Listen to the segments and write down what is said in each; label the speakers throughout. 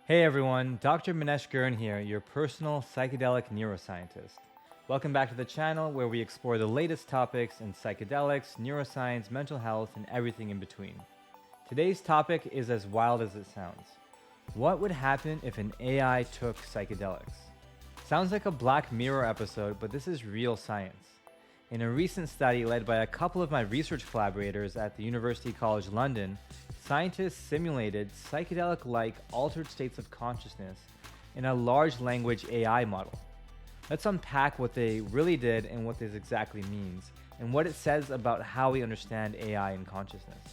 Speaker 1: Hey everyone, Dr. Manesh Girn here, your personal psychedelic neuroscientist. Welcome back to the channel where we explore the latest topics in psychedelics, neuroscience, mental health, and everything in between. Today's topic is as wild as it sounds. What would happen if an AI took psychedelics? Sounds like a Black Mirror episode, but this is real science. In a recent study led by a couple of my research collaborators at the University College London, scientists simulated psychedelic-like altered states of consciousness in a large language AI model. Let's unpack what they really did and what this exactly means, and what it says about how we understand AI and consciousness.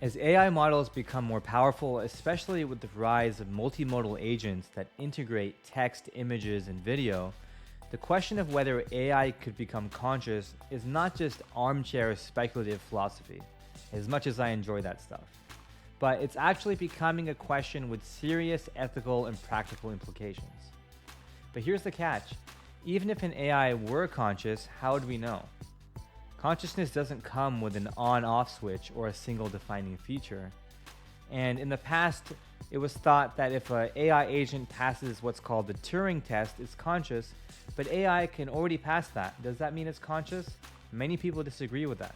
Speaker 1: As AI models become more powerful, especially with the rise of multimodal agents that integrate text, images, and video, the question of whether AI could become conscious is not just armchair speculative philosophy, as much as I enjoy that stuff. But it's actually becoming a question with serious ethical and practical implications. But here's the catch. Even if an AI were conscious, how would we know? Consciousness doesn't come with an on-off switch or a single defining feature. And in the past, it was thought that if an AI agent passes what's called the Turing test, it's conscious, but AI can already pass that. Does that mean it's conscious? Many people disagree with that.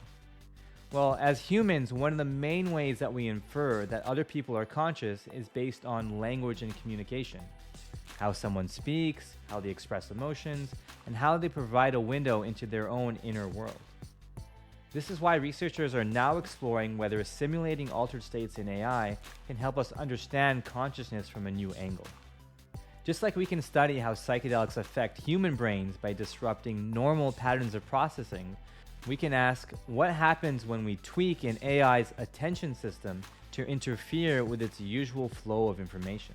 Speaker 1: Well, as humans, one of the main ways that we infer that other people are conscious is based on language and communication. How someone speaks, how they express emotions, and how they provide a window into their own inner world. This is why researchers are now exploring whether simulating altered states in AI can help us understand consciousness from a new angle. Just like we can study how psychedelics affect human brains by disrupting normal patterns of processing, we can ask what happens when we tweak an AI's attention system to interfere with its usual flow of information.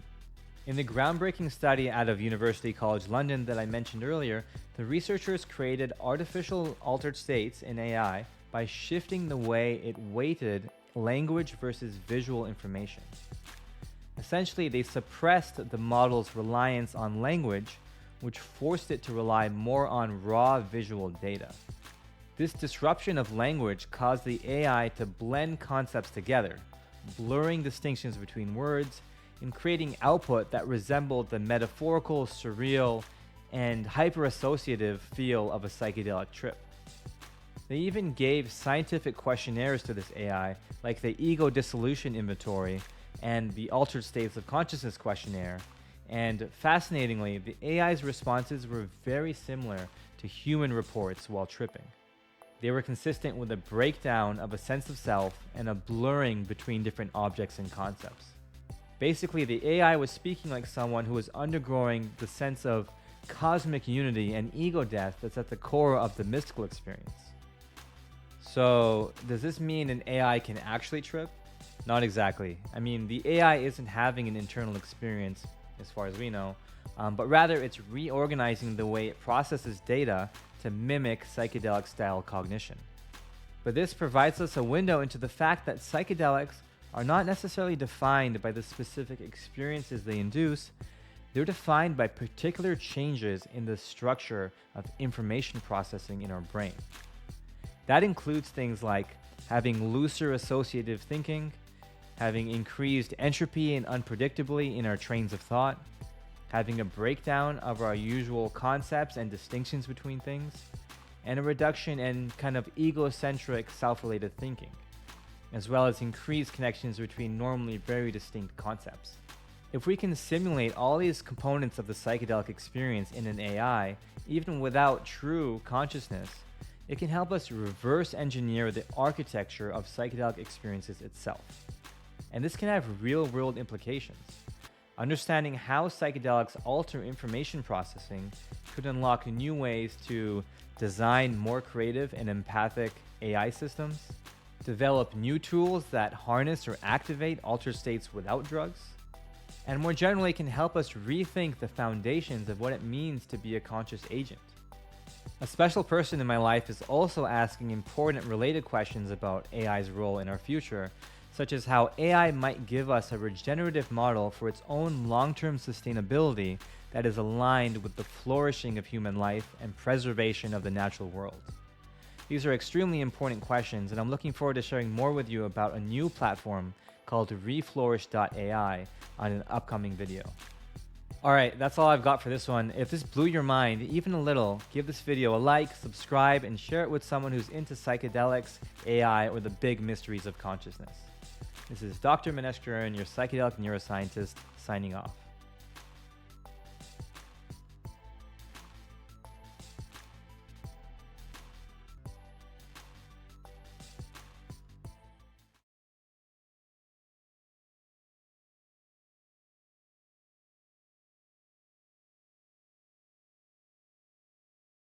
Speaker 1: In the groundbreaking study out of University College London that I mentioned earlier, the researchers created artificial altered states in AI by shifting the way it weighted language versus visual information. Essentially, they suppressed the model's reliance on language, which forced it to rely more on raw visual data. This disruption of language caused the AI to blend concepts together, blurring distinctions between words and creating output that resembled the metaphorical, surreal, and hyper-associative feel of a psychedelic trip. They even gave scientific questionnaires to this AI, like the Ego Dissolution Inventory and the Altered States of Consciousness questionnaire, and fascinatingly, the AI's responses were very similar to human reports while tripping. They were consistent with a breakdown of a sense of self and a blurring between different objects and concepts. Basically, the AI was speaking like someone who was undergoing the sense of cosmic unity and ego death that's at the core of the mystical experience. So, does this mean an AI can actually trip? Not exactly. I mean, the AI isn't having an internal experience, as far as we know, but rather it's reorganizing the way it processes data to mimic psychedelic-style cognition. But this provides us a window into the fact that psychedelics are not necessarily defined by the specific experiences they induce. They're defined by particular changes in the structure of information processing in our brain. That includes things like having looser associative thinking, having increased entropy and unpredictably in our trains of thought, having a breakdown of our usual concepts and distinctions between things, and a reduction in kind of egocentric self-related thinking, as well as increased connections between normally very distinct concepts. If we can simulate all these components of the psychedelic experience in an AI, even without true consciousness, it can help us reverse engineer the architecture of psychedelic experiences itself. And this can have real-world implications. Understanding how psychedelics alter information processing could unlock new ways to design more creative and empathic AI systems, develop new tools that harness or activate altered states without drugs, and more generally can help us rethink the foundations of what it means to be a conscious agent. A special person in my life is also asking important related questions about AI's role in our future, such as how AI might give us a regenerative model for its own long-term sustainability that is aligned with the flourishing of human life and preservation of the natural world. These are extremely important questions, and I'm looking forward to sharing more with you about a new platform called reflourish.ai on an upcoming video. Alright, that's all I've got for this one. If this blew your mind even a little, give this video a like, subscribe, and share it with someone who's into psychedelics, AI, or the big mysteries of consciousness. This is Dr. Manesh Girn, your psychedelic neuroscientist, signing off.